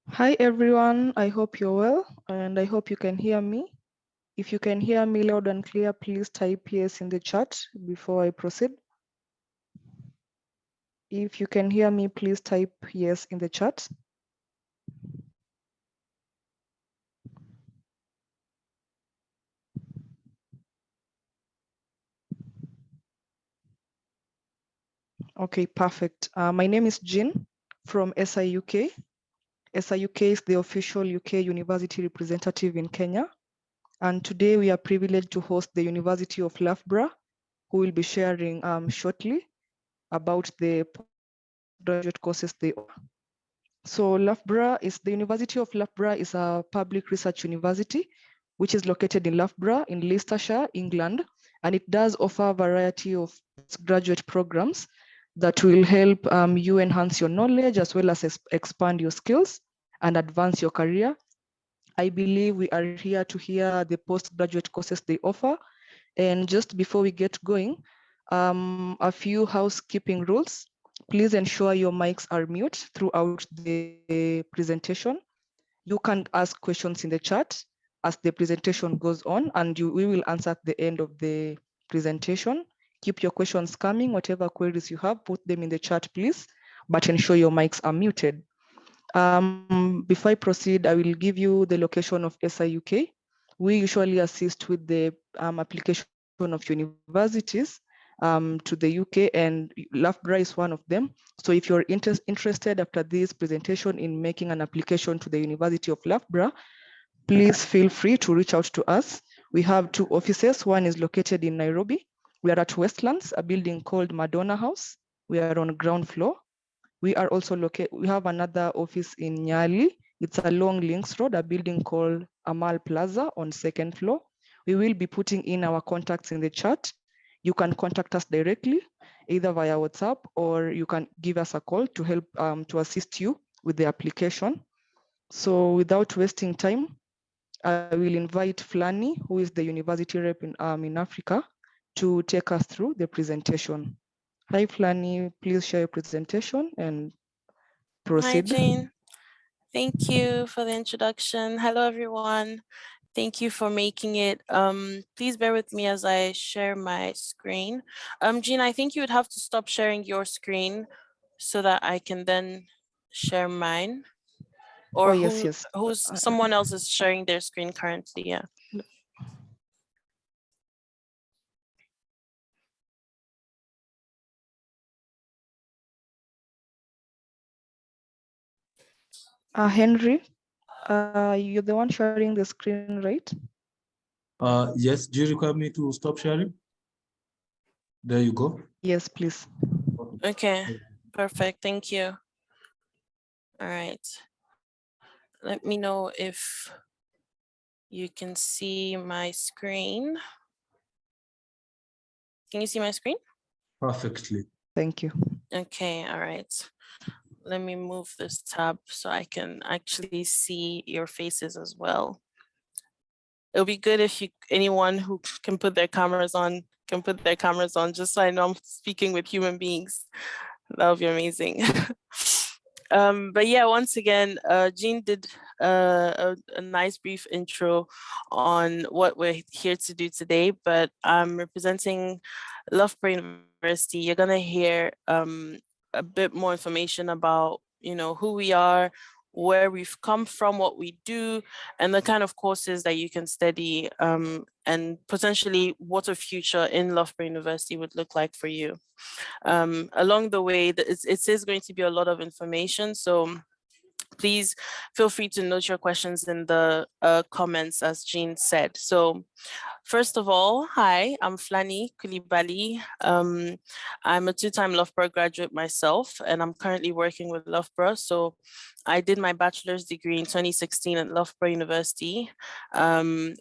Hi everyone, I hope you're well and I hope you can hear me. If you can hear me loud and clear, please type yes in the chat before I proceed. If you can hear me, please type yes in the chat. Okay, perfect. My name is Jean from SIUK. SIUK is the official UK university representative in Kenya. And today we are privileged to host the University of Loughborough, who will be sharing shortly about the postgraduate courses they offer. So the University of Loughborough is a public research university, which is located in Loughborough in Leicestershire, England, and it does offer a variety of graduate programs that will help you enhance your knowledge as well as expand your skills and advance your career. I believe we are here to hear the postgraduate courses they offer. And just before we get going, a few housekeeping rules. Please ensure your mics are mute throughout the presentation. You can ask questions in the chat as the presentation goes on, and we will answer at the end of the presentation. Keep your questions coming. Whatever queries you have, put them in the chat, please, but ensure your mics are muted. Before I proceed, I will give you the location of SIUK. We usually assist with the application of universities to the UK, and Loughborough is one of them. So if you're interested after this presentation in making an application to the University of Loughborough, please feel free to reach out to us. We have two offices. One is located in Nairobi. We are at Westlands, a building called Madonna House. We are on ground floor. We are also we have another office in Nyali. It's along Links Road, a building called Amal Plaza on second floor. We will be putting in our contacts in the chat. You can contact us directly, either via WhatsApp, or you can give us a call to help to assist you with the application. So without wasting time, I will invite Flani, who is the university rep in Africa, to take us through the presentation. Hi, Flani, please share your presentation and proceed. Hi, Jane. Thank you for the introduction. Hello, everyone. Thank you for making it. Please bear with me as I share my screen. Jean, I think you would have to stop sharing your screen so that I can then share mine. Or yes. someone else is sharing their screen currently, yeah. Henry, you're the one sharing the screen, right? Yes, do you require me to stop sharing? There you go. Yes, please. Okay, perfect, thank you. All right, let me know if you can see my screen. Can you see my screen? Perfectly. Thank you. Okay, all right. Let me move this tab so I can actually see your faces as well. It'll be good if anyone who can put their cameras on just so I know I'm speaking with human beings. That would be amazing. But yeah, once again, Jean did a nice brief intro on what we're here to do today, but I'm representing Loughborough University. You're gonna hear a bit more information about, who we are, where we've come from, what we do, and the kind of courses that you can study, and potentially what a future in Loughborough University would look like for you. Along the way, it is going to be a lot of information, so please feel free to note your questions in the comments, as Jean said. So first of all, hi, I'm Flani Koulibaly. I'm a two-time Loughborough graduate myself, and I'm currently working with Loughborough. So I did my bachelor's degree in 2016 at Loughborough University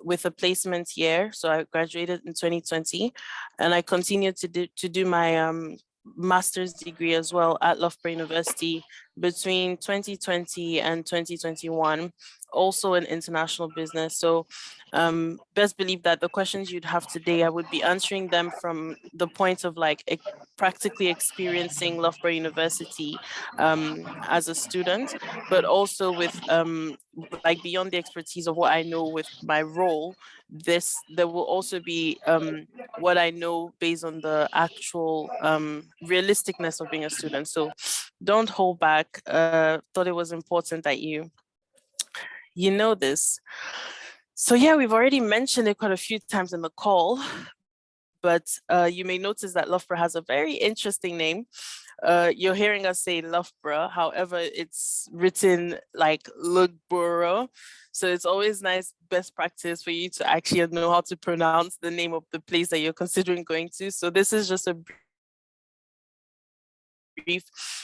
with a placement year. So I graduated in 2020, and I continued to do my master's degree as well at Loughborough University between 2020 and 2021, also an international business. So best believe that the questions you'd have today, I would be answering them from the point of like practically experiencing Loughborough University as a student, but also with like beyond the expertise of what I know with my role, there will also be what I know based on the actual realisticness of being a student. So don't hold back. Thought it was important that you know this. So yeah, we've already mentioned it quite a few times in the call, but you may notice that Loughborough has a very interesting name. You're hearing us say Loughborough, however, it's written like Loughborough. So it's always nice, best practice for you to actually know how to pronounce the name of the place that you're considering going to. So this is just a brief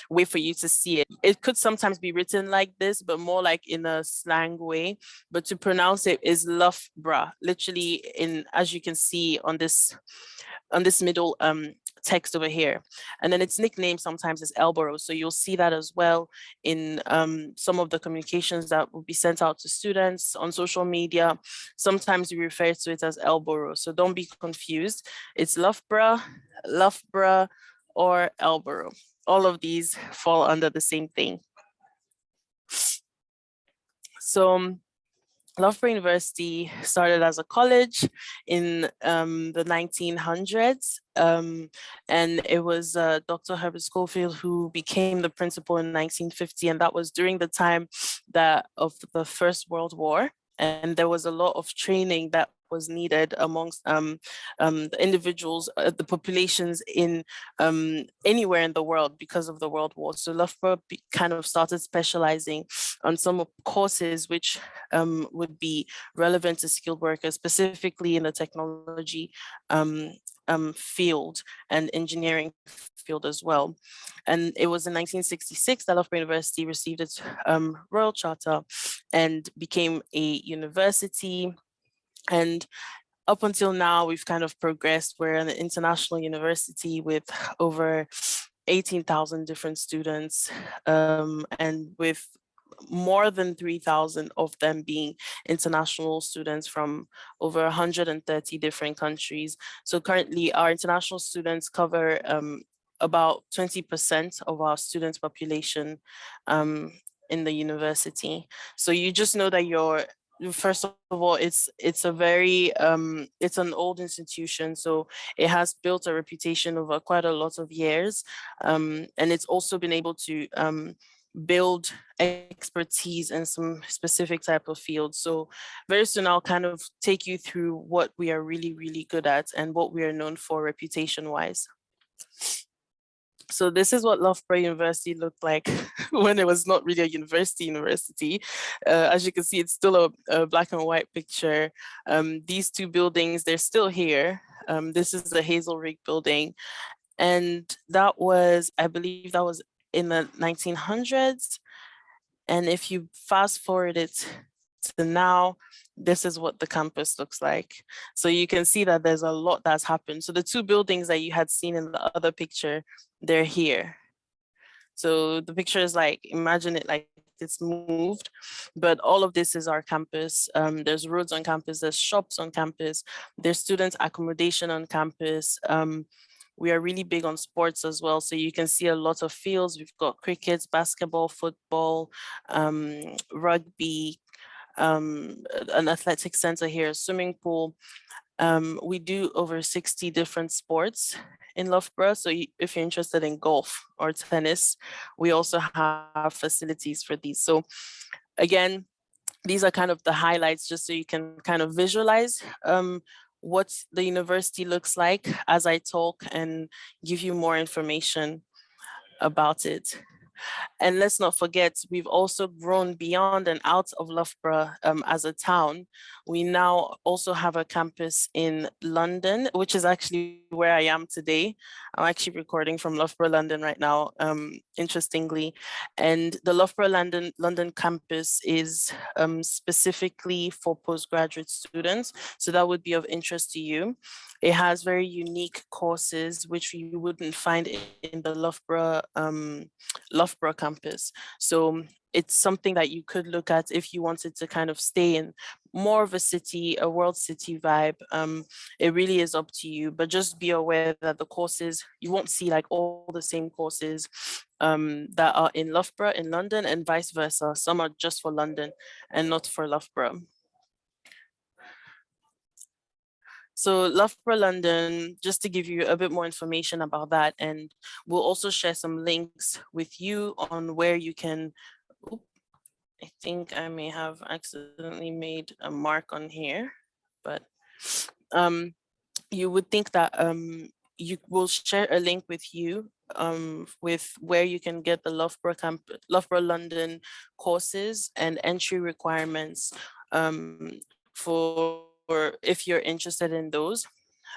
way for you to see it. It could sometimes be written like this, but more like in a slang way. But to pronounce it is Loughborough, literally as you can see on this middle text over here. And then its nickname sometimes is Loughborough. So you'll see that as well in some of the communications that will be sent out to students on social media. Sometimes we refer to it as Loughborough. So don't be confused. It's Loughborough, or Loughborough. All of these fall under the same thing. So Loughborough University started as a college in the 1900s, and it was Dr. Herbert Schofield who became the principal in 1950, and that was during the time of the First World War. And there was a lot of training that was needed amongst the individuals, the populations in anywhere in the world because of the World War. So Loughborough kind of started specializing on some courses which would be relevant to skilled workers, specifically in the technology field and engineering field as well. And it was in 1966 that Loughborough University received its Royal Charter and became a university. And up until now, we've kind of progressed. We're an international university with over 18,000 different students, and with more than 3,000 of them being international students from over 130 different countries. So currently our international students cover about 20% of our students population in the university. So you just know that first of all, it's a very it's an old institution, so it has built a reputation over quite a lot of years, and it's also been able to build expertise in some specific type of fields. So very soon I'll kind of take you through what we are really, really good at and what we are known for reputation wise. So this is what Loughborough University looked like when it was not really a university. As you can see, it's still a black and white picture. These two buildings, they're still here. This is the Hazelrig building. And that was, I believe that was in the 1900s. And if you fast forward it to now, this is what the campus looks like. So you can see that there's a lot that's happened. So the two buildings that you had seen in the other picture, they're here. So the picture is like, imagine it like it's moved, but all of this is our campus. There's roads on campus, there's shops on campus, there's student accommodation on campus. We are really big on sports as well. So you can see a lot of fields. We've got cricket, basketball, football, rugby, an athletic center here, a swimming pool. We do over 60 different sports in Loughborough. So if you're interested in golf or tennis, we also have facilities for these. So again, these are kind of the highlights just so you can kind of visualize what the university looks like as I talk and give you more information about it. And let's not forget, we've also grown beyond and out of Loughborough as a town. We now also have a campus in London, which is actually where I am today. I'm actually recording from Loughborough, London right now, interestingly. And the Loughborough London campus is specifically for postgraduate students. So that would be of interest to you. It has very unique courses, which you wouldn't find in the Loughborough Loughborough campus. So it's something that you could look at if you wanted to kind of stay in more of a city, a world city vibe. It really is up to you, but just be aware that the courses, you won't see like all the same courses that are in Loughborough in London, and vice versa. Some are just for London and not for Loughborough. So Loughborough London, just to give you a bit more information about that, and we'll also share some links with you on where you can, I think I may have accidentally made a mark on here, but you would think that you will share a link with you with where you can get the Loughborough London courses and entry requirements for if you're interested in those.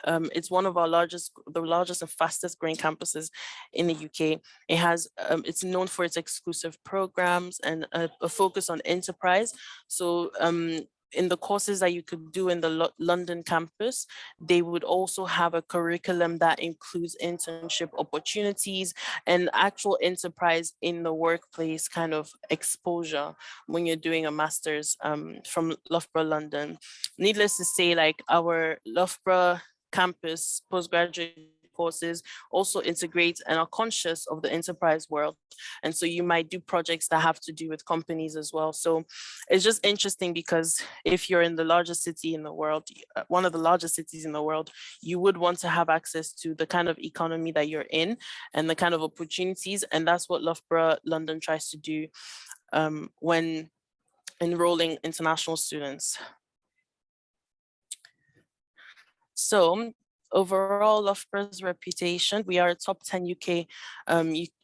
It's one of our the largest and fastest growing campuses in the UK. It has, it's known for its exclusive programs and a focus on enterprise. So in the courses that you could do in the London campus, they would also have a curriculum that includes internship opportunities and actual enterprise in the workplace kind of exposure when you're doing a master's from Loughborough London. Needless to say, like our Loughborough campus postgraduate courses also integrate and are conscious of the enterprise world. And so you might do projects that have to do with companies as well. So it's just interesting because if you're in the largest city in the world, one of the largest cities in the world, you would want to have access to the kind of economy that you're in and the kind of opportunities. And that's what Loughborough London tries to do when enrolling international students. So overall, Loughborough's reputation, we are a top 10 UK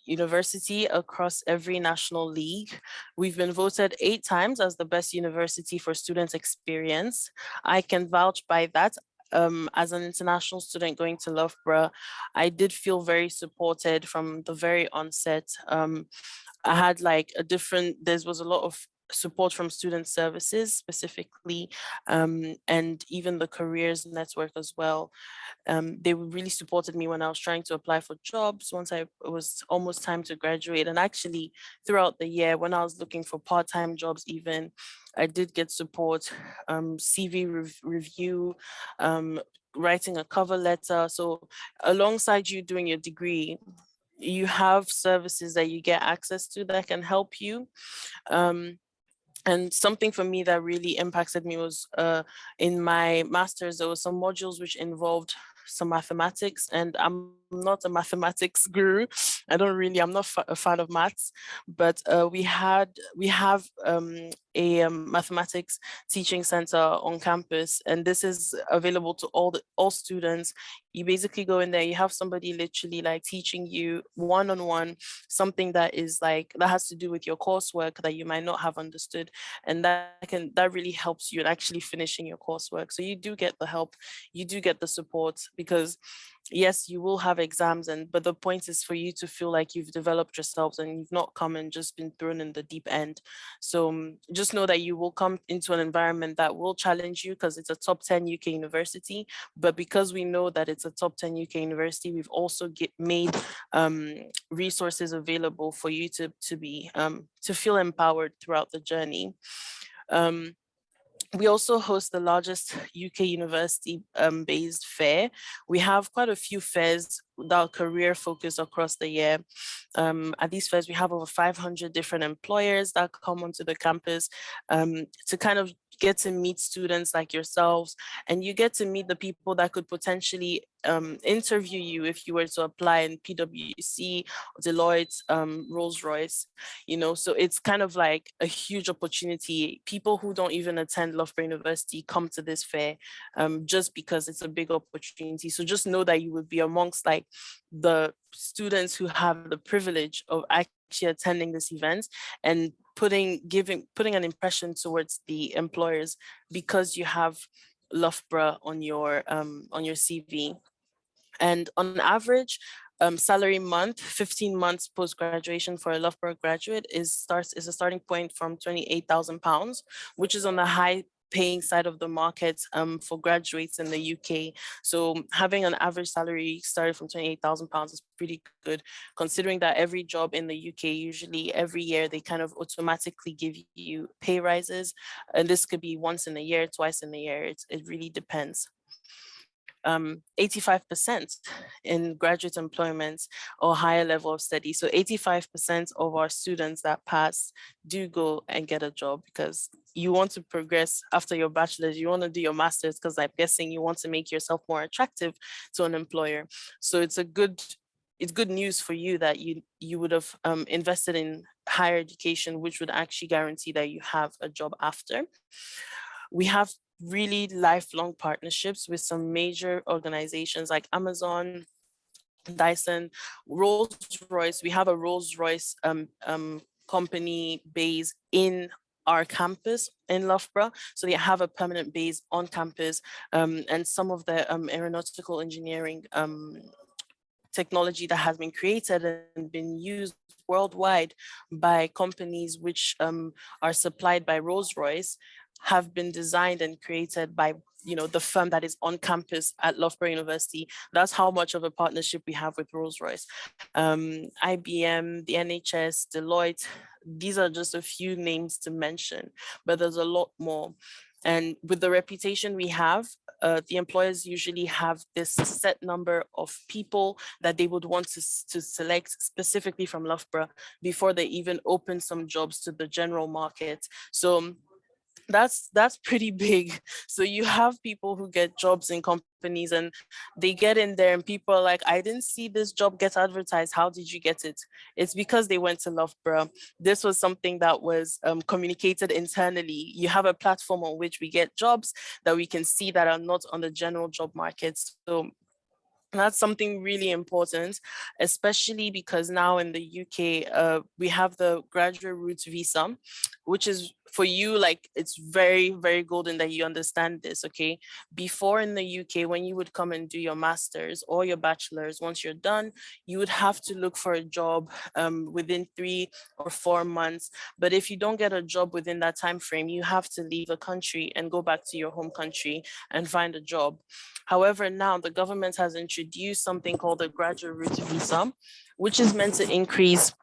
university across every national league. We've been voted 8 times as the best university for student experience. I can vouch by that. As an international student going to Loughborough, I did feel very supported from the very onset. I had like there was a lot of support from student services specifically, and even the careers network as well. They really supported me when I was trying to apply for jobs once it was almost time to graduate. And actually throughout the year when I was looking for part-time jobs even, I did get support, CV review, writing a cover letter. So alongside you doing your degree, you have services that you get access to that can help you. And something for me that really impacted me was in my master's, there were some modules which involved some mathematics, and I'm not a mathematics guru. I'm not a fan of maths, but we have a mathematics teaching center on campus, and this is available to all students. You basically go in there, you have somebody literally like teaching you one-on-one something that has to do with your coursework that you might not have understood, and that really helps you in actually finishing your coursework. So you do get the help, you do get the support, because yes, you will have exams, but the point is for you to feel like you've developed yourselves and you've not come and just been thrown in the deep end. So just know that you will come into an environment that will challenge you because it's a top 10 UK university. But because we know that it's a top 10 UK university, we've also made resources available for you to feel empowered throughout the journey. We also host the largest UK university-based fair. We have quite a few fairs that are career focused across the year. At these fairs, we have over 500 different employers that come onto the campus to kind of get to meet students like yourselves, and you get to meet the people that could potentially interview you if you were to apply in PwC, Deloitte, Rolls-Royce, so it's kind of like a huge opportunity. People who don't even attend Loughborough University come to this fair just because it's a big opportunity. So just know that you would be amongst like the students who have the privilege of actually attending this event and putting an impression towards the employers because you have Loughborough on your CV. And on average, salary month, 15 months post-graduation for a Loughborough graduate is a starting point from £28,000, which is on the high paying side of the market for graduates in the UK. So having an average salary started from £28,000 is pretty good, considering that every job in the UK, usually every year, they kind of automatically give you pay rises. And this could be once in a year, twice in a year. It really depends. 85% in graduate employment or higher level of study. So 85% of our students that pass do go and get a job, because you want to progress after your bachelor's, you want to do your master's, because I'm guessing you want to make yourself more attractive to an employer. So it's good news for you that you would have invested in higher education, which would actually guarantee that you have a job after. We have really lifelong partnerships with some major organizations like Amazon, Dyson, Rolls-Royce. We have a Rolls-Royce company base in our campus in Loughborough. So they have a permanent base on campus, and some of the aeronautical engineering technology that has been created and been used worldwide by companies which are supplied by Rolls-Royce have been designed and created by the firm that is on campus at Loughborough University. That's how much of a partnership we have with Rolls-Royce. IBM, the NHS, Deloitte, these are just a few names to mention, but there's a lot more. And with the reputation we have, the employers usually have this set number of people that they would want to select specifically from Loughborough before they even open some jobs to the general market. So that's pretty big. So you have people who get jobs in companies and they get in there and people are like, I didn't see this job get advertised. How did you get it? It's because they went to Loughborough. This was something that was communicated internally. You have a platform on which we get jobs that we can see that are not on the general job market. So that's something really important, especially because now in the UK, we have the graduate route visa, which is for you, like, it's very, very golden that you understand this, okay? Before in the UK, when you would come and do your master's or your bachelor's, once you're done, you would have to look for a job within 3 or 4 months. But if you don't get a job within that time frame, you have to leave the country and go back to your home country and find a job. However, now the government has introduced something called the graduate route visa, which is meant to increase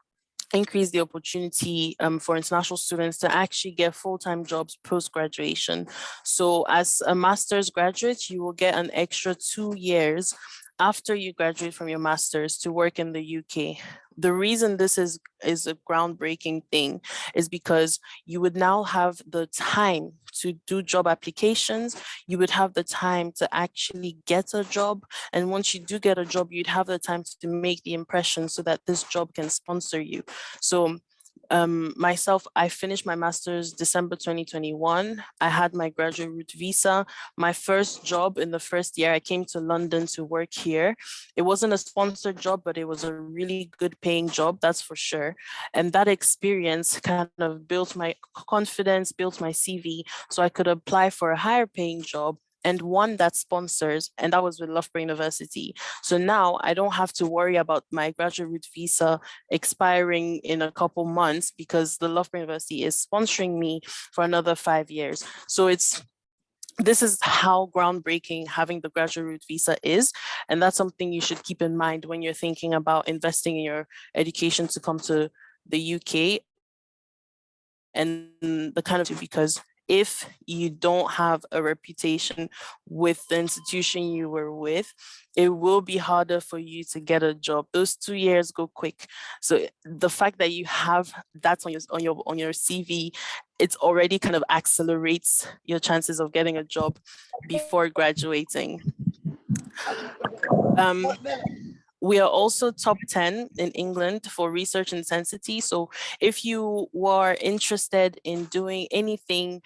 the opportunity for international students to actually get full-time jobs post-graduation. So as a master's graduate, you will get an extra 2 years after you graduate from your master's to work in the UK. The reason this is a groundbreaking thing is because you would now have the time to do job applications. You would have the time to actually get a job. And once you do get a job, you'd have the time to make the impression so that this job can sponsor you. So myself, I finished my master's December 2021. I had my graduate route visa. My first job in the first year, I came to London to work here. It wasn't a sponsored job, but it was a really good paying job, that's for sure. And that experience kind of built my confidence, built my CV, so I could apply for a higher paying job and one that sponsors, and that was with Loughborough University. So now I don't have to worry about my graduate route visa expiring in a couple months because the Loughborough University is sponsoring me for another 5 years. So this is how groundbreaking having the graduate route visa is. And that's something you should keep in mind when you're thinking about investing in your education to come to the UK. And the kind of, because if you don't have a reputation with the institution you were with, it will be harder for you to get a job. Those 2 years go quick. So the fact that you have that on your CV, it already kind of accelerates your chances of getting a job before graduating. We are also top 10 in England for research intensity. So if you were interested in doing anything,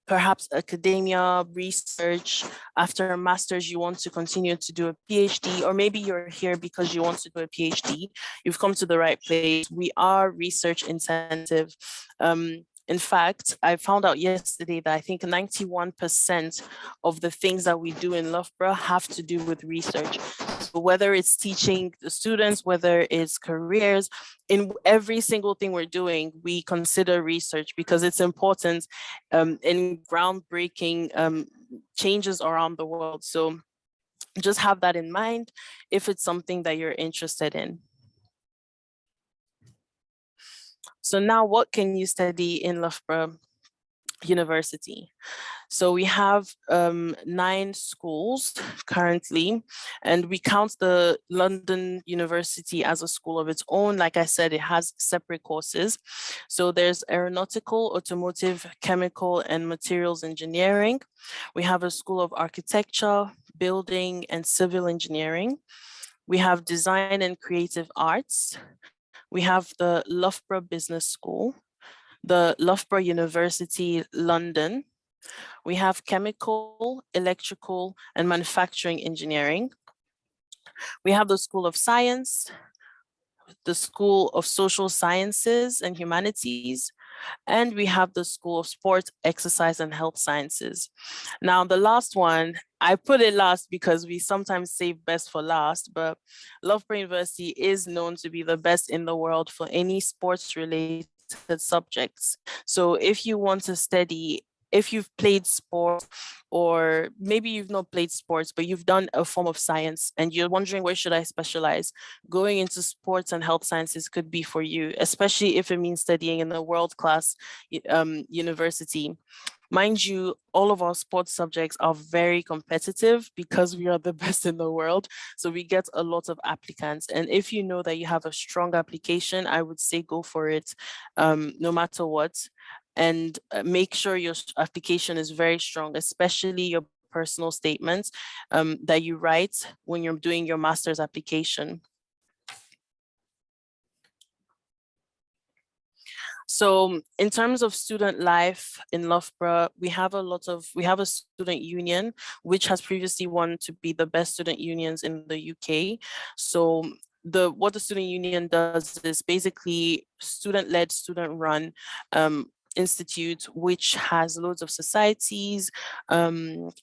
perhaps academia, research, after a master's, you want to continue to do a PhD, or maybe you're here because you want to do a PhD, you've come to the right place. We are research intensive. In fact, I found out yesterday that I think 91% of the things that we do in Loughborough have to do with research. So whether it's teaching the students, whether it's careers, in every single thing we're doing, we consider research because it's important in groundbreaking changes around the world. So just have that in mind if it's something that you're interested in. So now what can you study in Loughborough University? So we have 9 schools currently, and we count the London University as a school of its own. Like I said, it has separate courses. So there's aeronautical, automotive, chemical, and materials engineering. We have a school of architecture, building, and civil engineering. We have design and creative arts. We have the Loughborough Business School, the Loughborough University, London. We have chemical, electrical, and manufacturing engineering. We have the School of Science, the School of Social Sciences and Humanities, and we have the School of Sport, Exercise, and Health Sciences. Now, the last one, I put it last because we sometimes save best for last, but Loughborough University is known to be the best in the world for any sports-related subjects. So if you want to study, if you've played sports, or maybe you've not played sports, but you've done a form of science and you're wondering where should I specialize, going into sports and health sciences could be for you, especially if it means studying in a world-class university. Mind you, all of our sports subjects are very competitive because we are the best in the world. So we get a lot of applicants. And if you know that you have a strong application, I would say go for it, no matter what. And make sure your application is very strong, especially your personal statements that you write when you're doing your master's application. So in terms of student life in Loughborough, we have a student union, which has previously won to be the best student unions in the UK. So what the student union does is basically student-led, student-run institute, which has loads of societies,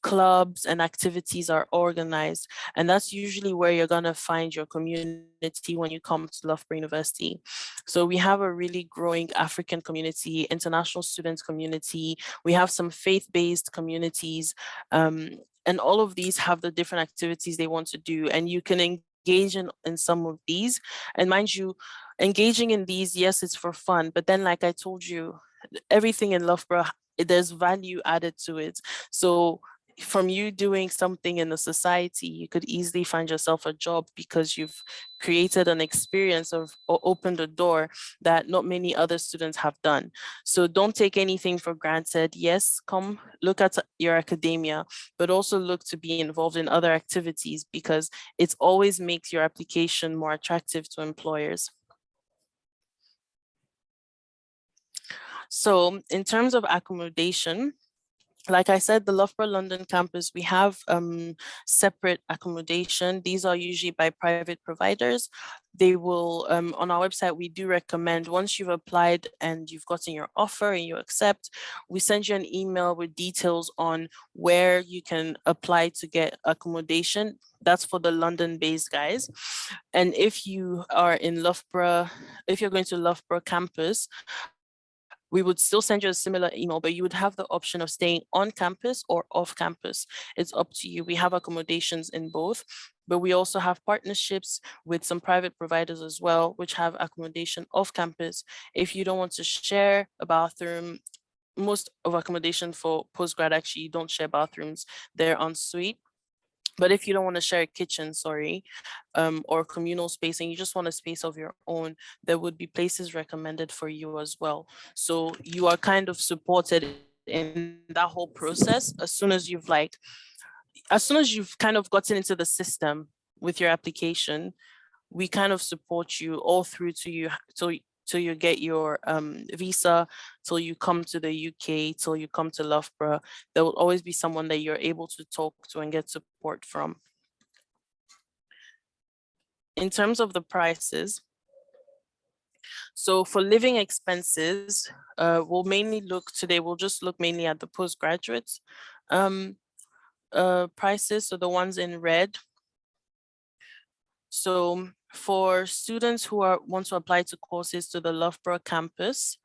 clubs, and activities are organized. And that's usually where you're gonna find your community when you come to Loughborough University. So we have a really growing African community, international students community. We have some faith-based communities, and all of these have the different activities they want to do. And you can engage in some of these. And mind you, engaging in these, yes, it's for fun, but then like I told you, everything in Loughborough, there's value added to it. So from you doing something in the society, you could easily find yourself a job because you've created an experience or opened a door that not many other students have done. So don't take anything for granted. Yes, come look at your academia, but also look to be involved in other activities because it always makes your application more attractive to employers. So in terms of accommodation, like I said, the Loughborough London campus, we have separate accommodation. These are usually by private providers. They will, on our website, we do recommend once you've applied and you've gotten your offer and you accept, we send you an email with details on where you can apply to get accommodation. That's for the London-based guys. And if you are in Loughborough, if you're going to Loughborough campus, we would still send you a similar email, but you would have the option of staying on campus or off campus. It's up to you. We have accommodations in both, but we also have partnerships with some private providers as well, which have accommodation off campus. If you don't want to share a bathroom, most of accommodation for postgrad actually you don't share bathrooms, they're en suite. But if you don't want to share a kitchen, or communal space, and you just want a space of your own, there would be places recommended for you as well. So you are kind of supported in that whole process as soon as you've kind of gotten into the system with your application. We kind of support you all through to you till you get your visa, till you come to the UK, till you come to Loughborough. There will always be someone that you're able to talk to and get support from. In terms of the prices, so for living expenses, we'll just look mainly at the postgraduate prices, so the ones in red. So for students who want to apply to courses to the Loughborough campus,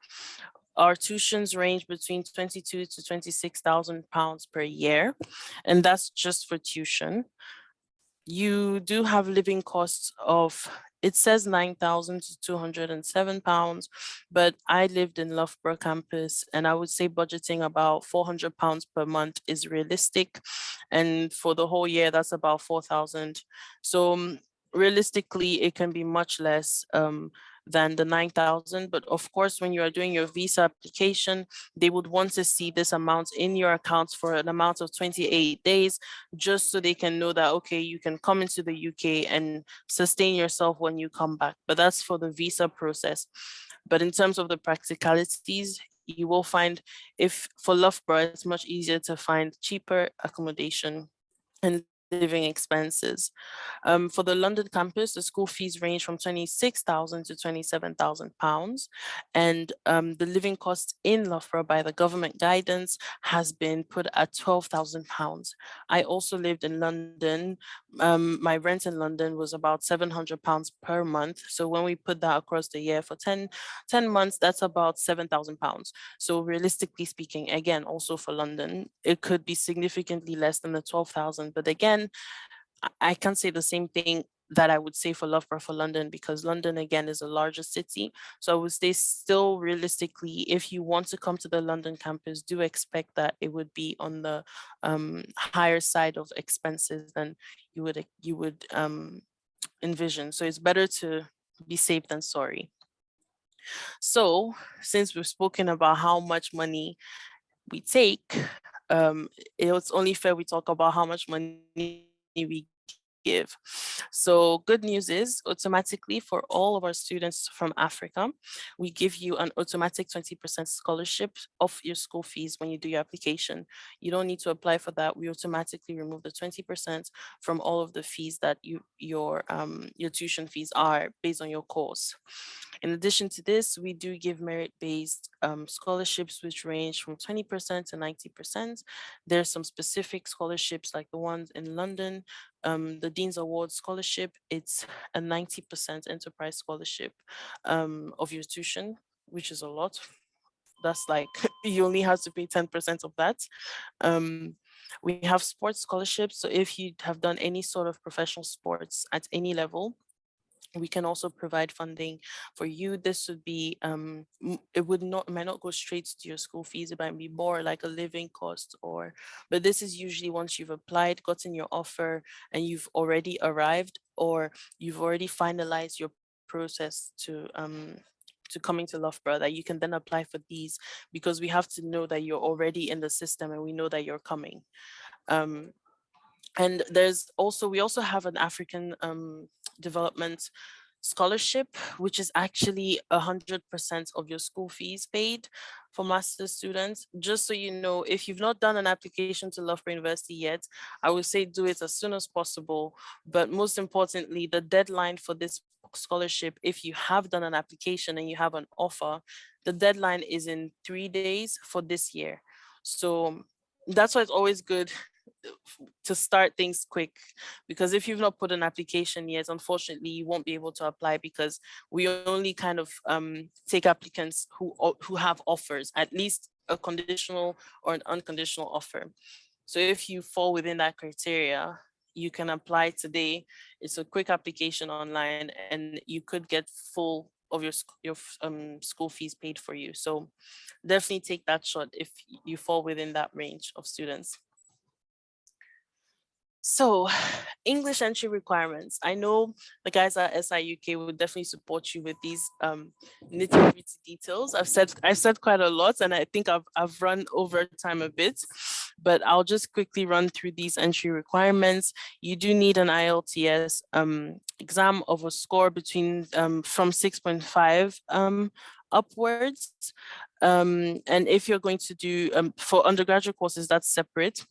our tuitions range between 22 to 26,000 pounds per year, and that's just for tuition. You do have living costs of, it says 9,207 pounds, but I lived in Loughborough campus, and I would say budgeting about 400 pounds per month is realistic. And for the whole year, that's about 4,000. So realistically, it can be much less than the 9,000. But of course, when you are doing your visa application, they would want to see this amount in your accounts for an amount of 28 days, just so they can know that, okay, you can come into the UK and sustain yourself when you come back. But that's for the visa process. But in terms of the practicalities, you will find, if for Loughborough, it's much easier to find cheaper accommodation and living expenses. For the London campus, the school fees range from 26,000 to 27,000 pounds. And the living cost in Loughborough by the government guidance has been put at 12,000 pounds. I also lived in London. My rent in London was about 700 pounds per month. So when we put that across the year for 10 months, that's about 7,000 pounds. So realistically speaking, again, also for London, it could be significantly less than the 12,000. But again, I can't say the same thing that I would say for Loughborough for London, because London, again, is a larger city. So I would say still realistically, if you want to come to the London campus, do expect that it would be on the higher side of expenses than you would envision. So it's better to be safe than sorry. So since we've spoken about how much money we take, it's only fair we talk about how much money we give. So good news is, automatically for all of our students from Africa, we give you an automatic 20% scholarship of your school fees when you do your application. You don't need to apply for that. We automatically remove the 20% from all of the fees that your tuition fees are based on your course. In addition to this, we do give merit-based scholarships, which range from 20% to 90%. There's some specific scholarships like the ones in London. The Dean's Award Scholarship, it's a 90% enterprise scholarship of your tuition, which is a lot. That's like, you only have to pay 10% of that. We have sports scholarships. So if you have done any sort of professional sports at any level, we can also provide funding for you. This would be, it might not go straight to your school fees. It might be more like a living cost, but this is usually once you've applied, gotten your offer, and you've already arrived, or you've already finalized your process to coming to Loughborough, that you can then apply for these, because we have to know that you're already in the system and we know that you're coming. And we also have an African development scholarship, which is actually 100% of your school fees paid for master's students. Just so you know, if you've not done an application to Loughborough University yet, I would say do it as soon as possible. But most importantly, the deadline for this scholarship, if you have done an application and you have an offer, the deadline is in 3 days for this year. So that's why it's always good to start things quick, because if you've not put an application yet, unfortunately you won't be able to apply, because we only kind of take applicants who have offers, at least a conditional or an unconditional offer. So if you fall within that criteria, you can apply today. It's a quick application online, and you could get full of your school fees paid for you. So definitely take that shot if you fall within that range of students. So, English entry requirements. I know the guys at SIUK will definitely support you with these nitty-gritty details. I've said quite a lot, and I think I've run over time a bit, but I'll just quickly run through these entry requirements. You do need an IELTS exam of a score between from 6.5 upwards. And if you're going to do for undergraduate courses, that's separate.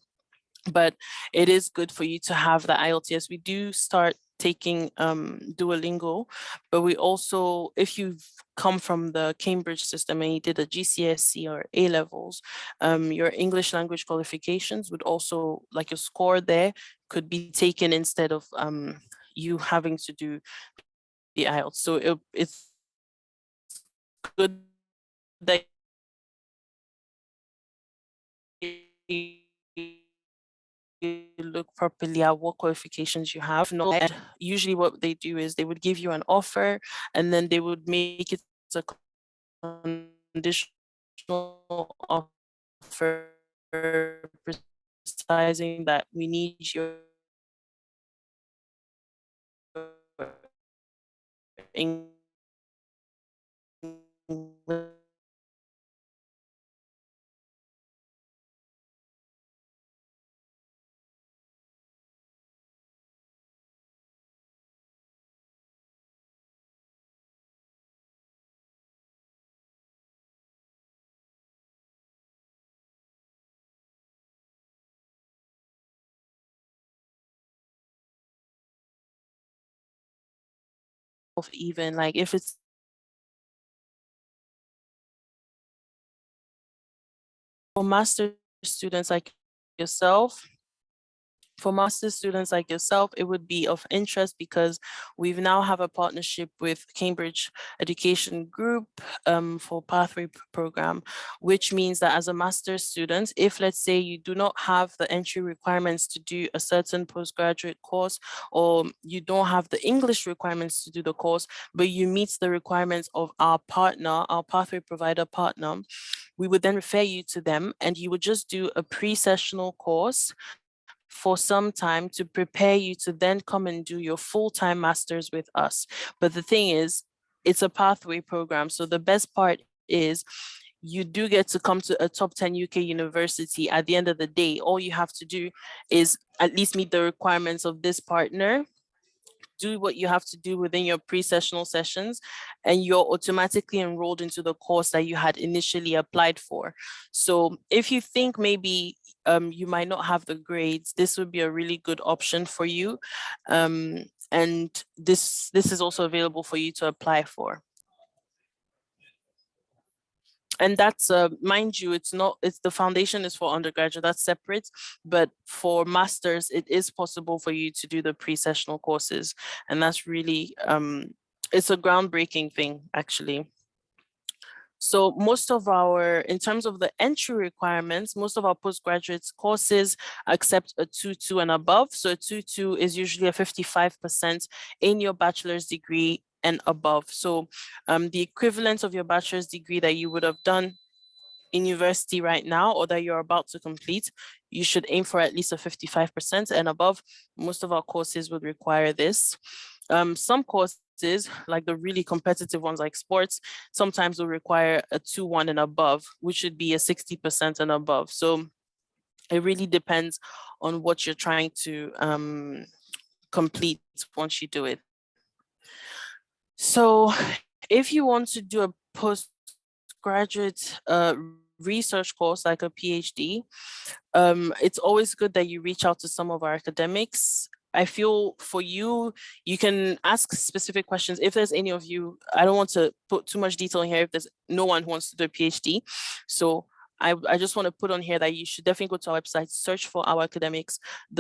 But it is good for you to have the IELTS. We do start taking Duolingo, but we also, if you've come from the Cambridge system and you did a GCSE or A levels, your English language qualifications would also, like your score there, could be taken instead of you having to do the IELTS. So it's good that you look properly at what qualifications you have. And usually what they do is they would give you an offer and then they would make it a conditional offer precising that we need your English even like if it's for master students like yourself, it would be of interest because we've now have a partnership with Cambridge Education Group for Pathway Program, which means that as a master's student, if let's say you do not have the entry requirements to do a certain postgraduate course, or you don't have the English requirements to do the course, but you meet the requirements of our partner, our pathway provider partner, we would then refer you to them and you would just do a pre-sessional course for some time to prepare you to then come and do your full-time master's with us. But the thing is, it's a pathway program. So the best part is you do get to come to a top 10 UK university. At the end of the day, all you have to do is at least meet the requirements of this partner, do what you have to do within your pre-sessional sessions, and you're automatically enrolled into the course that you had initially applied for. So if you think maybe you might not have the grades, this would be a really good option for you. And this is also available for you to apply for. And that's mind you, it's the foundation is for undergraduate, that's separate, but for masters it is possible for you to do the pre-sessional courses, and that's really it's a groundbreaking thing actually. So in terms of the entry requirements, most of our postgraduate courses accept a 2.2 and above. So a 2.2 is usually a 55% in your bachelor's degree and above. So the equivalent of your bachelor's degree that you would have done in university right now or that you're about to complete, you should aim for at least a 55% and above. Most of our courses would require this. Some courses, like the really competitive ones like sports, sometimes will require a 2.1 and above, which should be a 60% and above. So it really depends on what you're trying to complete once you do it. So if you want to do a postgraduate research course like a PhD, it's always good that you reach out to some of our academics. I feel for you, you can ask specific questions. If there's any of you, I don't want to put too much detail in here if there's no one who wants to do a PhD. So I just want to put on here that you should definitely go to our website, search for our academics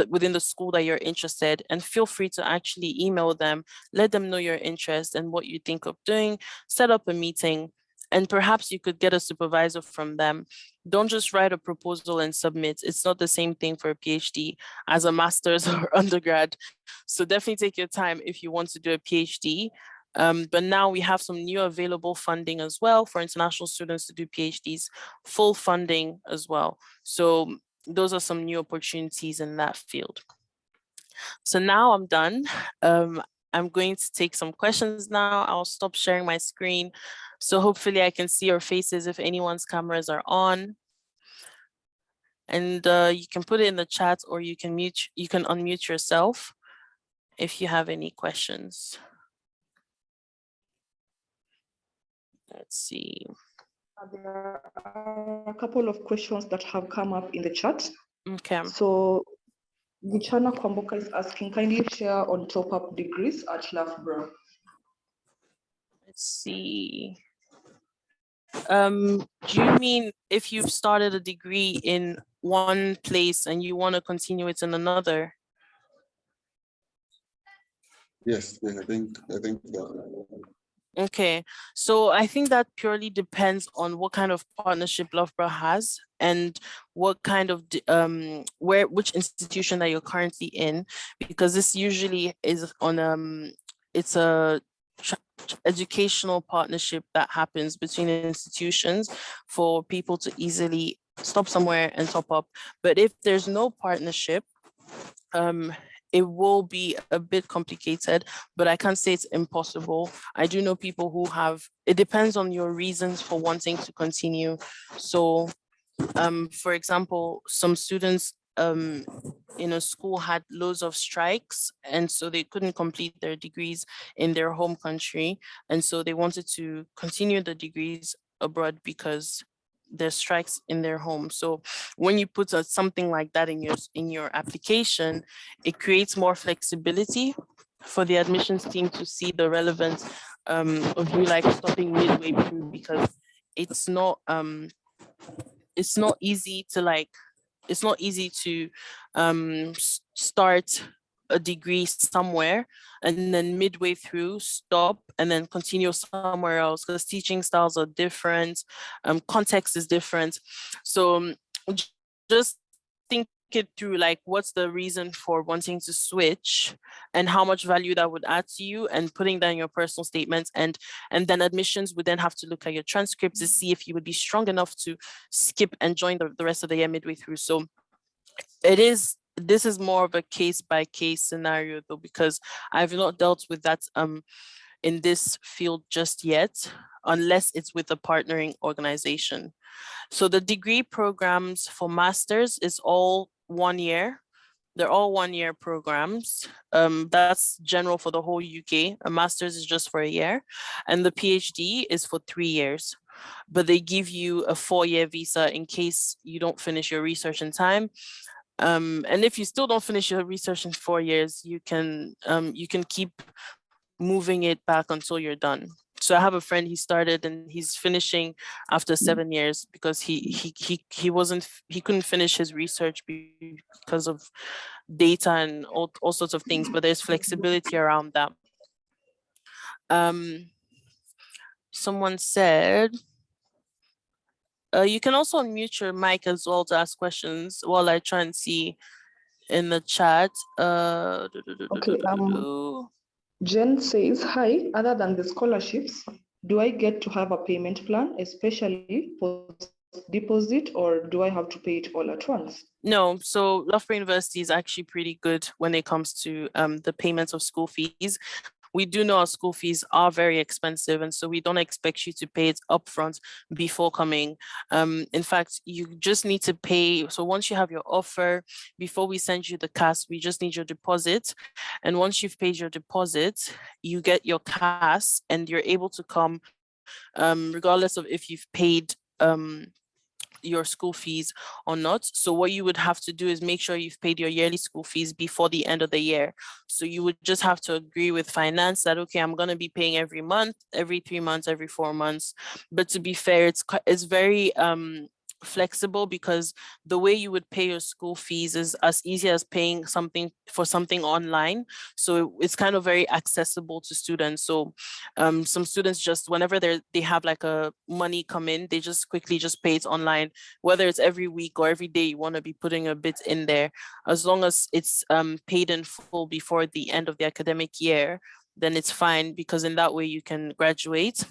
within the school that you're interested, and feel free to actually email them, let them know your interest and what you think of doing, set up a meeting, and perhaps you could get a supervisor from them. Don't just write a proposal and submit. It's not the same thing for a PhD as a master's or undergrad. So definitely take your time if you want to do a PhD. But now we have some new available funding as well for international students to do PhDs, full funding as well. So those are some new opportunities in that field. So now I'm done. I'm going to take some questions now. I'll stop sharing my screen. So hopefully I can see your faces if anyone's cameras are on. And you can put it in the chat or you can unmute yourself if you have any questions. Let's see. There are a couple of questions that have come up in the chat. Okay. So Gichana Kwamboka is asking, kindly share on top-up degrees at Loughborough. Let's see. Do you mean if you've started a degree in one place and you want to continue it in another? Yes, I think that. Okay, so I think that purely depends on what kind of partnership Loughborough has and what kind of which institution that you're currently in, because this usually is on it's a educational partnership that happens between institutions for people to easily stop somewhere and top up. But if there's no partnership, it will be a bit complicated, but I can't say it's impossible. I do know people who have, it depends on your reasons for wanting to continue. So, for example, some students in a school had loads of strikes, and so they couldn't complete their degrees in their home country. And so they wanted to continue the degrees abroad because there's strikes in their home. So when you put something like that in your application, it creates more flexibility for the admissions team to see the relevance of you like stopping midway through, because it's not easy to start a degree somewhere and then midway through stop and then continue somewhere else, because teaching styles are different, context is different. So just think it through, like what's the reason for wanting to switch and how much value that would add to you, and putting that in your personal statements. And then admissions would then have to look at your transcripts to see if you would be strong enough to skip and join the rest of the year midway through. So this is more of a case by case scenario though, because I've not dealt with that in this field just yet, unless it's with a partnering organization. So the degree programs for masters is all 1 year. They're all 1 year programs. That's general for the whole UK. A master's is just for a year, and the PhD is for 3 years. But they give you a 4-year visa in case you don't finish your research in time. And if you still don't finish your research in 4 years, you can keep moving it back until you're done. So I have a friend, he started and he's finishing after 7 years because he couldn't finish his research because of data and all sorts of things, but there's flexibility around that. Someone said, you can also unmute your mic as well to ask questions while I try and see in the chat. Okay, Jen says, hi, other than the scholarships, do I get to have a payment plan, especially for deposit, or do I have to pay it all at once? No, so Loughborough University is actually pretty good when it comes to the payments of school fees. We do know our school fees are very expensive, and so we don't expect you to pay it upfront before coming. In fact, you just need to pay. So once you have your offer, before we send you the CAS, we just need your deposit. And once you've paid your deposit, you get your CAS and you're able to come regardless of if you've paid your school fees or not. So what you would have to do is make sure you've paid your yearly school fees before the end of the year. So you would just have to agree with finance that, okay, I'm going to be paying every month, every 3 months, every 4 months. But to be fair, it's very flexible, because the way you would pay your school fees is as easy as paying something online. So it's kind of very accessible to students. So some students just, whenever they have like a money come in, they just quickly just pay it online, whether it's every week or every day you want to be putting a bit in there. As long as it's paid in full before the end of the academic year, then it's fine, because in that way you can graduate.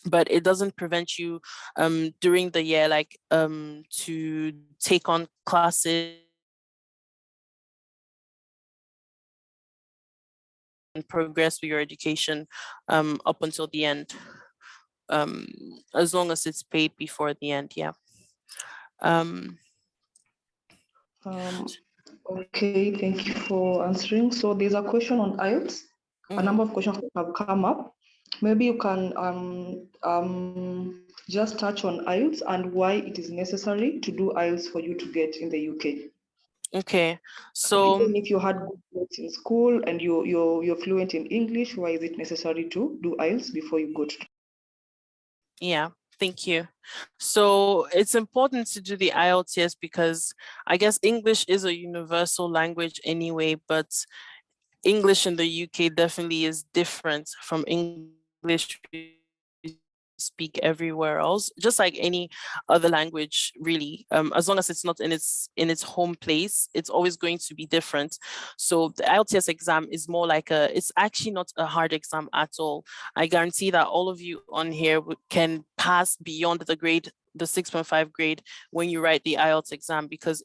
But it doesn't prevent you during the year, like to take on classes and progress with your education up until the end, as long as it's paid before the end. Yeah. Okay, thank you for answering. So there's a question on IELTS. A number of questions have come up. Maybe you can just touch on IELTS and why it is necessary to do IELTS for you to get in the UK. Okay, so even if you had good grades in school and you're fluent in English, why is it necessary to do IELTS before you go to? Yeah, thank you. So it's important to do the IELTS, yes, because I guess English is a universal language anyway, but English in the UK definitely is different from English we speak everywhere else, just like any other language, really. As long as it's not in its home place, it's always going to be different. So the IELTS exam is more like it's actually not a hard exam at all. I guarantee that all of you on here can pass beyond the 6.5 grade when you write the IELTS exam, because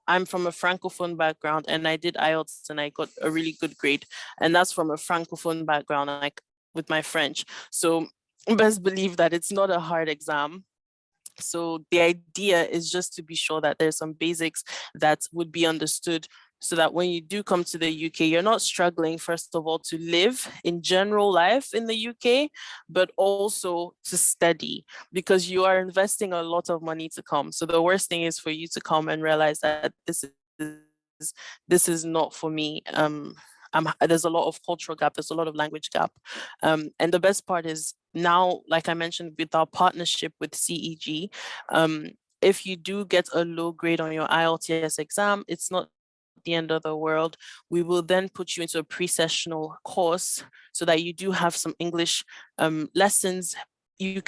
I'm from a Francophone background and I did IELTS and I got a really good grade. And that's from a Francophone background, like with my French. So best believe that it's not a hard exam. So the idea is just to be sure that there's some basics that would be understood, so that when you do come to the UK, you're not struggling, first of all, to live in general life in the UK, but also to study, because you are investing a lot of money to come. So the worst thing is for you to come and realize that this is not for me. There's a lot of cultural gap, there's a lot of language gap. And the best part is now, like I mentioned, with our partnership with CEG, if you do get a low grade on your IELTS exam, it's not the end of the world. We will then put you into a pre-sessional course so that you do have some English lessons. You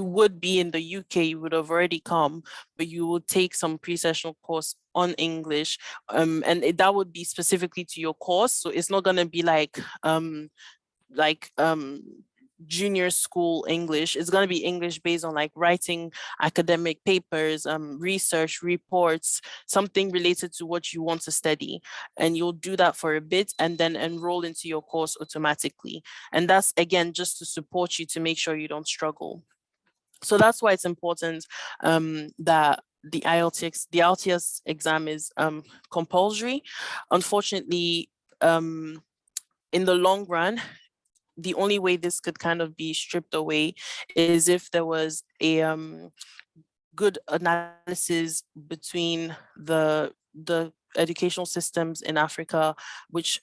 would be in the UK, you would have already come, but you will take some pre-sessional course on English, and that would be specifically to your course. So it's not going to be like junior school English. It's going to be English based on like writing academic papers, research reports, something related to what you want to study. And you'll do that for a bit and then enroll into your course automatically. And that's, again, just to support you, to make sure you don't struggle. So that's why it's important that the IELTS exam is compulsory. Unfortunately, in the long run, the only way this could kind of be stripped away is if there was a good analysis between the educational systems in Africa, which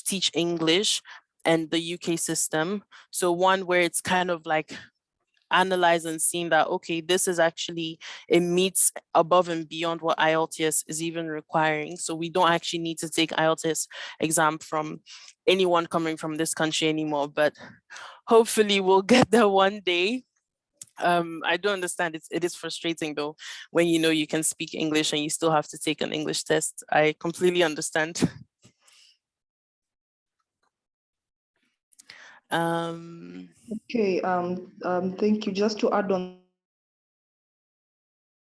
teach English, and the UK system. So one where it's kind of like analyze and seeing that, okay, this is actually, it meets above and beyond what IELTS is even requiring. So we don't actually need to take IELTS exam from anyone coming from this country anymore, but hopefully we'll get there one day. I do understand it is frustrating though, when you know you can speak English and you still have to take an English test. I completely understand. Okay, thank you. Just to add on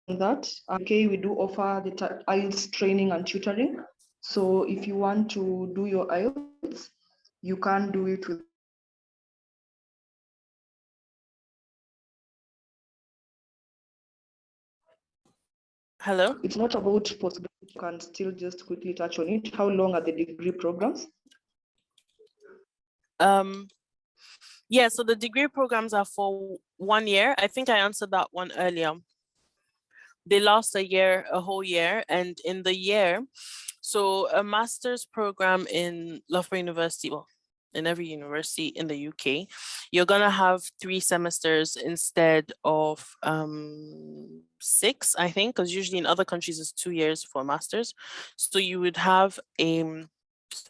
that, okay, we do offer the IELTS training and tutoring. So if you want to do your IELTS, you can do it with Hello? It's not about postgraduate. You can still just quickly touch on it. How long are the degree programs? Yeah, so the degree programs are for 1 year. I think I answered that one earlier. They last a whole year, and in the year, so a master's program in Loughborough University, well, in every university in the UK, you're gonna have 3 semesters instead of 6, I think, because usually in other countries it's 2 years for a master's. So you would have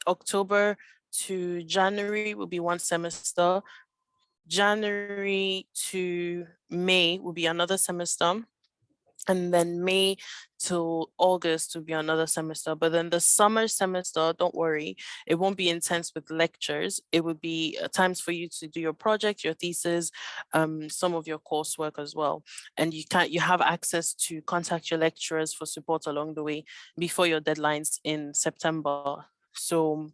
October to January will be 1 semester. January to May will be another semester. And then May till August will be another semester. But then the summer semester, don't worry, it won't be intense with lectures. It would be times for you to do your project, your thesis, some of your coursework as well. And you have access to contact your lecturers for support along the way before your deadlines in September. So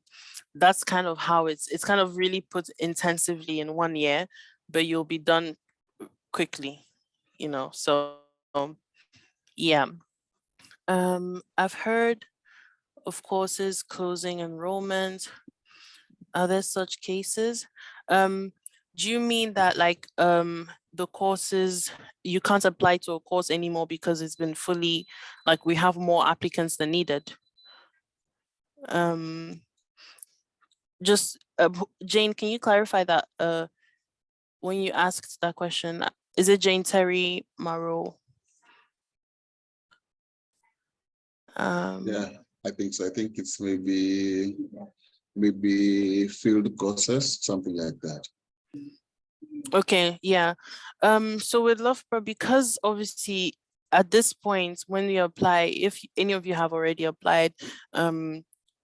that's kind of how it's kind of really put intensively in 1 year, but you'll be done quickly, so yeah. I've heard of courses closing enrollment. Are there such cases? Do you mean that like the courses, you can't apply to a course anymore because it's been fully, like we have more applicants than needed? Just Jane, can you clarify that when you asked that question? Is it Jane Terry Marrow? Yeah, I think so. I think it's maybe maybe field courses, something like that. Okay, yeah. So with Loughborough, because obviously at this point when you apply, if any of you have already applied,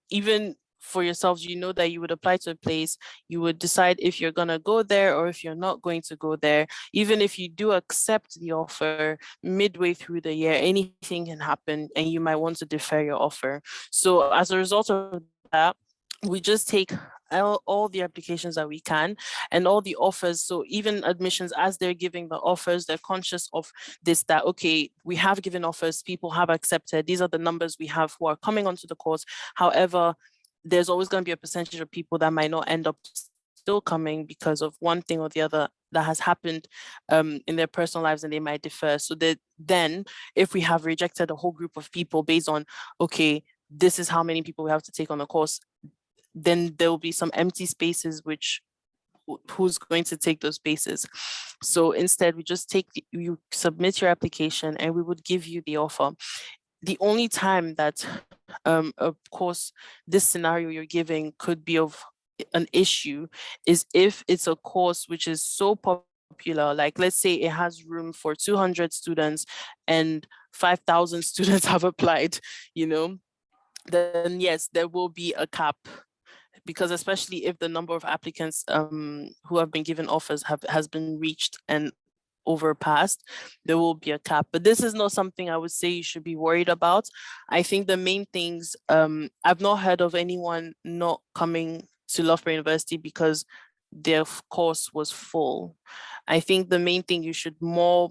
even for yourselves, you know that you would apply to a place, you would decide if you're gonna go there or if you're not going to go there. Even if you do accept the offer midway through the year, anything can happen and you might want to defer your offer. So as a result of that, we just take all the applications that we can and all the offers. So even admissions, as they're giving the offers, they're conscious of this, that, okay, we have given offers, people have accepted, these are the numbers we have who are coming onto the course. However, there's always going to be a percentage of people that might not end up still coming because of one thing or the other that has happened in their personal lives, and they might defer. So that then if we have rejected a whole group of people based on, okay, this is how many people we have to take on the course, then there will be some empty spaces, which who's going to take those spaces? So instead, we just you submit your application and we would give you the offer. The only time that, of course, this scenario you're giving could be of an issue is if it's a course which is so popular, like let's say it has room for 200 students and 5,000 students have applied, then yes, there will be a cap, because especially if the number of applicants who have been given offers has been reached and overpassed, there will be a cap. But this is not something I would say you should be worried about. I think the main things, I've not heard of anyone not coming to Loughborough University because their course was full. I think the main thing you should more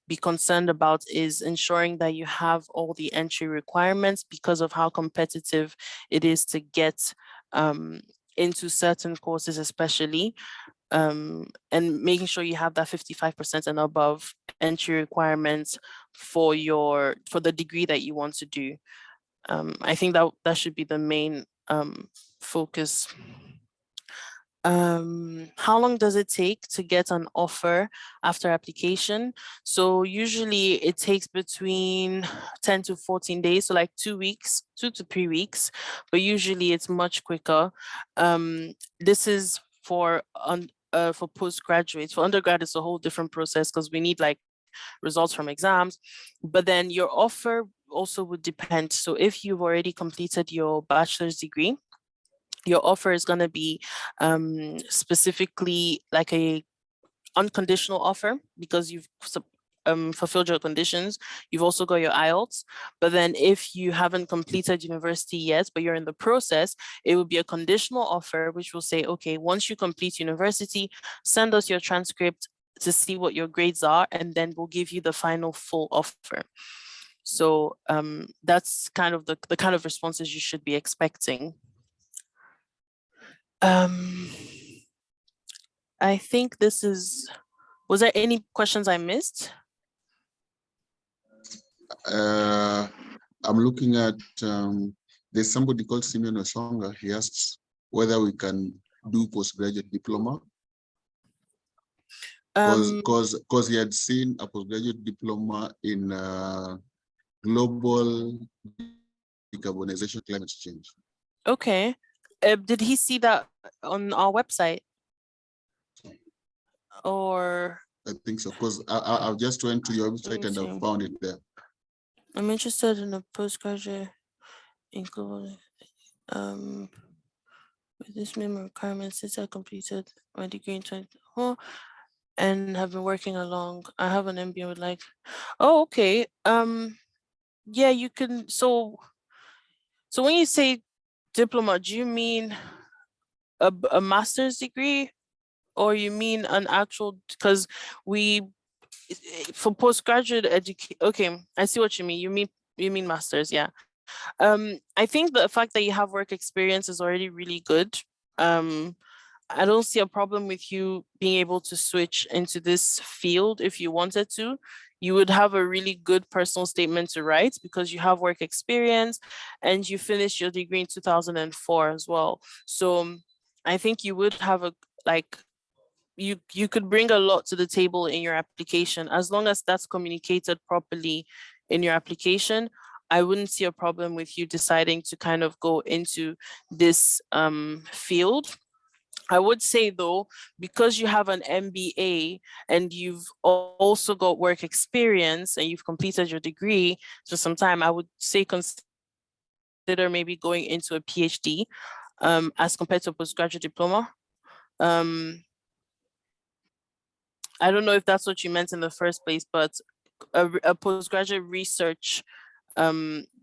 be concerned about is ensuring that you have all the entry requirements, because of how competitive it is to get into certain courses, especially, and making sure you have that 55% and above entry requirements for the degree that you want to do. I think that should be the main focus. How long does it take to get an offer after application? So usually it takes between 10 to 14 days, so like 2 weeks, 2 to 3 weeks, but usually it's much quicker. This is for postgraduates. For undergrad, it's a whole different process because we need like results from exams, but then your offer also would depend. So if you've already completed your bachelor's degree, your offer is going to be specifically like a unconditional offer, because you've fulfilled your conditions. You've also got your IELTS. But then if you haven't completed university yet, but you're in the process, it will be a conditional offer, which will say, okay, once you complete university, send us your transcript to see what your grades are, and then we'll give you the final full offer. So that's kind of the kind of responses you should be expecting. I think was there any questions I missed? I'm looking at, there's somebody called Simeon Osonga. He asks whether we can do postgraduate diploma. Because he had seen a postgraduate diploma in global decarbonization, climate change. Okay. Did he see that on our website? Or I think so, because I've just went to your website and I found it there. I'm interested in a postgraduate in global with this minimum requirement since I completed my degree in 2024 and have been working along. I have an MBA with like, oh, okay. Yeah, you can. So when you say diploma, do you mean a master's degree, or you mean an actual? Because for postgraduate education, okay, I see what you mean. You mean masters, yeah. I think the fact that you have work experience is already really good. I don't see a problem with you being able to switch into this field if you wanted to. You would have a really good personal statement to write because you have work experience and you finished your degree in 2004 as well. So I think you would have you could bring a lot to the table in your application, as long as that's communicated properly in your application. I wouldn't see a problem with you deciding to kind of go into this field. I would say though, because you have an MBA and you've also got work experience and you've completed your degree for some time, I would say consider maybe going into a PhD as compared to a postgraduate diploma. I don't know if that's what you meant in the first place, but a postgraduate research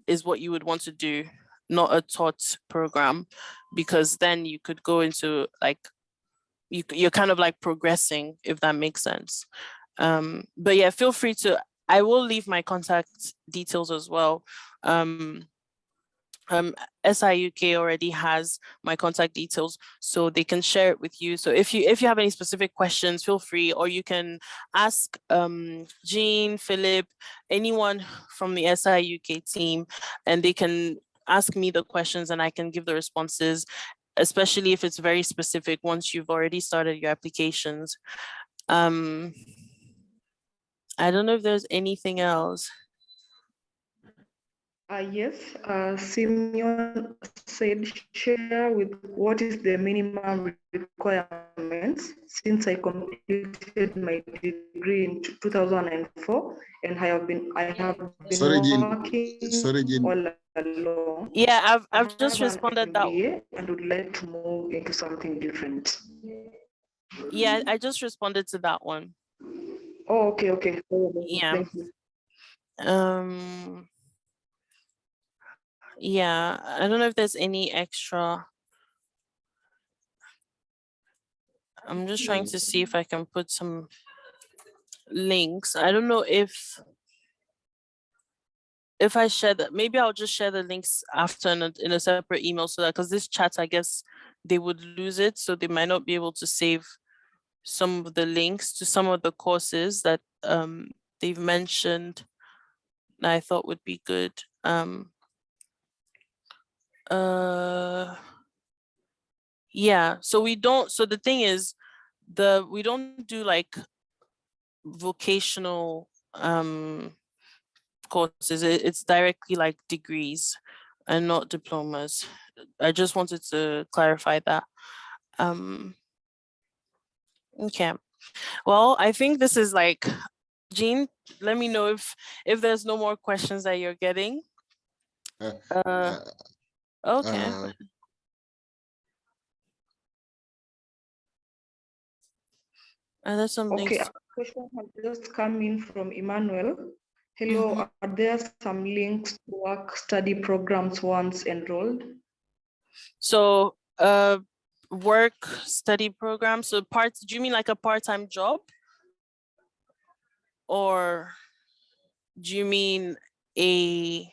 is what you would want to do, not a taught program, because then you could go into like, you're kind of like progressing, if that makes sense. But yeah, feel free to, I will leave my contact details as well. SIUK already has my contact details, so they can share it with you. So if you have any specific questions, feel free, or you can ask Jean, Philip, anyone from the SIUK team, and they can ask me the questions and I can give the responses, especially if it's very specific once you've already started your applications. I don't know if there's anything else. Yes, Simeon said share with what is the minimum requirements since I completed my degree in 2004 and I have been Sorry, Jean. working Sorry, Jean. all along. Yeah, I I've just have an responded that. MBA and would like to move into something different. Yeah, I just responded to that one. Oh, okay. Yeah. Thank you. Yeah, I don't know if there's any extra. I'm just trying to see if I can put some links. I don't know if I share that, maybe I'll just share the links after in a separate email, so that, because this chat, I guess they would lose it, so they might not be able to save some of the links to some of the courses that they've mentioned that I thought would be good. Yeah, so the thing is, we don't do like vocational courses. It's directly like degrees and not diplomas. I just wanted to clarify that. Okay, well, I think this is like, Jean, let me know if there's no more questions that you're getting. Okay. There's some Okay, links. a question has just come in from Emmanuel. Hello, are there some links to work study programs once enrolled? So work study program. So do you mean like a part-time job? Or do you mean a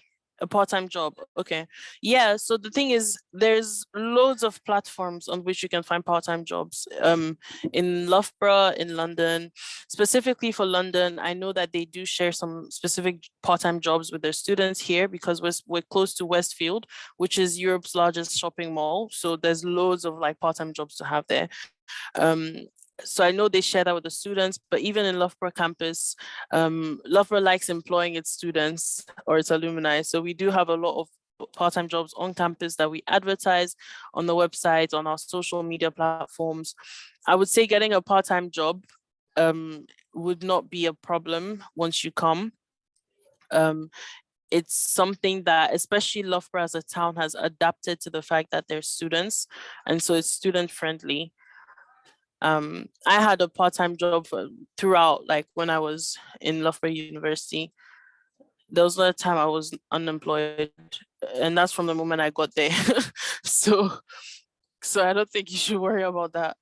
part-time job? Okay. Yeah, so the thing is, there's loads of platforms on which you can find part-time jobs. In Loughborough, in London. Specifically for London, I know that they do share some specific part-time jobs with their students here, because we're close to Westfield, which is Europe's largest shopping mall. So there's loads of like part-time jobs to have there. So I know they share that with the students, but even in Loughborough campus, Loughborough likes employing its students or its alumni. So we do have a lot of part-time jobs on campus that we advertise on the website, on our social media platforms. I would say getting a part-time job would not be a problem once you come. It's something that, especially Loughborough as a town, has adapted to the fact that they're students, and so it's student friendly. I had a part-time job throughout, like when I was in Loughborough University. There was a time I was unemployed, and that's from the moment I got there. so I don't think you should worry about that.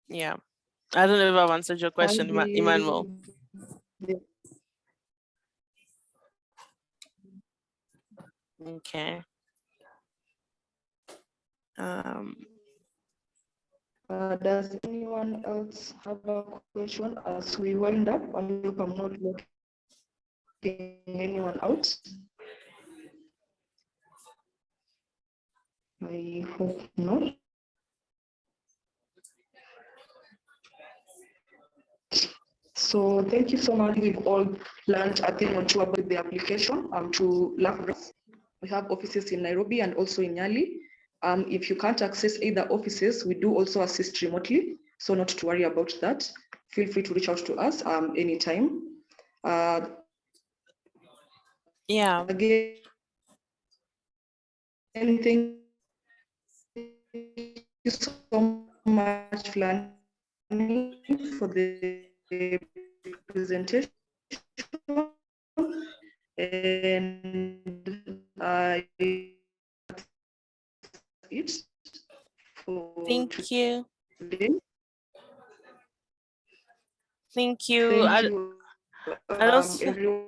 Yeah, I don't know if I've answered your question, Emmanuel. Okay. Does anyone else have a question as we wind up? I hope I'm not looking anyone out. I hope not. So thank you so much. We've all learned a thing or two about the application to Loughborough. We have offices in Nairobi and also in Nyali. If you can't access either offices, we do also assist remotely. So not to worry about that. Feel free to reach out to us anytime. Yeah. Again, thank you so much, Flani, for the presentation. And it for Thank you. today. Thank you. Thank you, I'd also, everyone,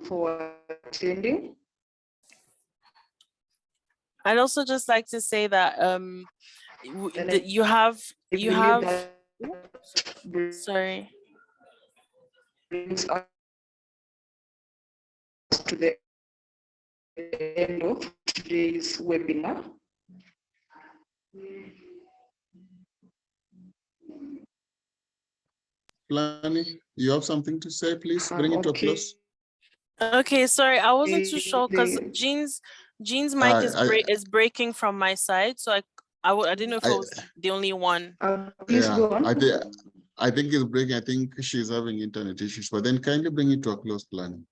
for attending. I'd also just like to say that And I you have believe that sorry. brings us to the end of today's webinar. Lani, you have something to say, please bring it to a Okay. close. Okay, sorry, I wasn't too sure because Jean's mic is breaking from my side, so I didn't know if I was the only one. Please go on. I think it's breaking. I think she's having internet issues, but then kindly bring it to a close, plan.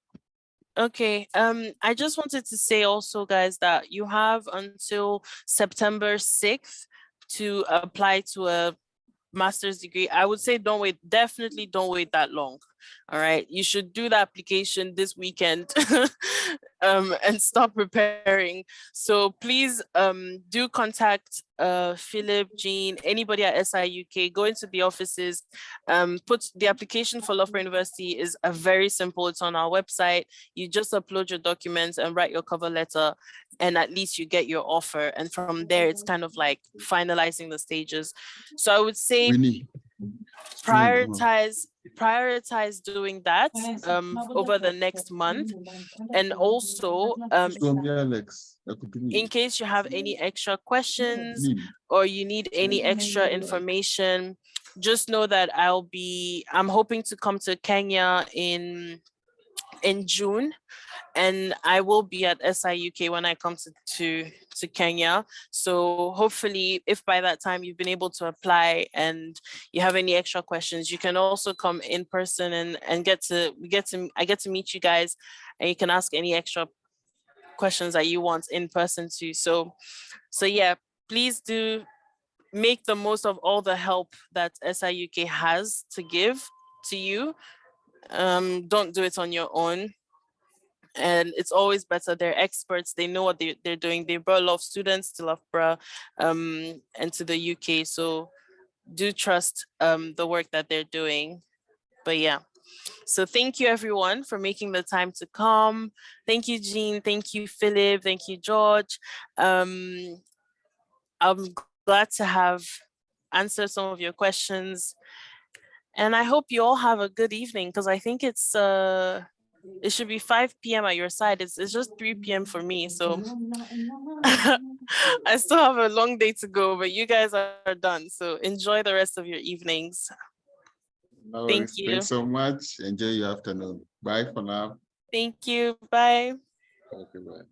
Okay, I just wanted to say also, guys, that you have until September 6th to apply to a master's degree. I would say don't wait, definitely don't wait that long. All right, you should do the application this weekend and start preparing. So please do contact Philip, Jean, anybody at SIUK, go into the offices, put the application for Loughborough University is very simple. It's on our website. You just upload your documents and write your cover letter, and at least you get your offer. And from there, it's kind of like finalizing the stages. So I would say prioritize doing that over the next month. And also, in case you have any extra questions or you need any extra information, just know that I'm hoping to come to Kenya in June, and I will be at SIUK when I come to Kenya. So hopefully, if by that time you've been able to apply and you have any extra questions, you can also come in person and I get to meet you guys, and you can ask any extra questions that you want in person too. So yeah, please do make the most of all the help that SIUK has to give to you. Don't do it on your own. And it's always better. They're experts. They know what they're doing. They brought a lot of students to Loughborough and to the UK. So do trust the work that they're doing. But yeah. So thank you everyone for making the time to come. Thank you, Jean. Thank you, Philip. Thank you, George. I'm glad to have answered some of your questions. And I hope you all have a good evening, because I think it should be 5 p.m. at your side. It's just 3 p.m. for me. So I still have a long day to go, but you guys are done. So enjoy the rest of your evenings. No Thank worries. you. Thanks so much. Enjoy your afternoon. Bye for now. Thank you. Bye. Okay, bye.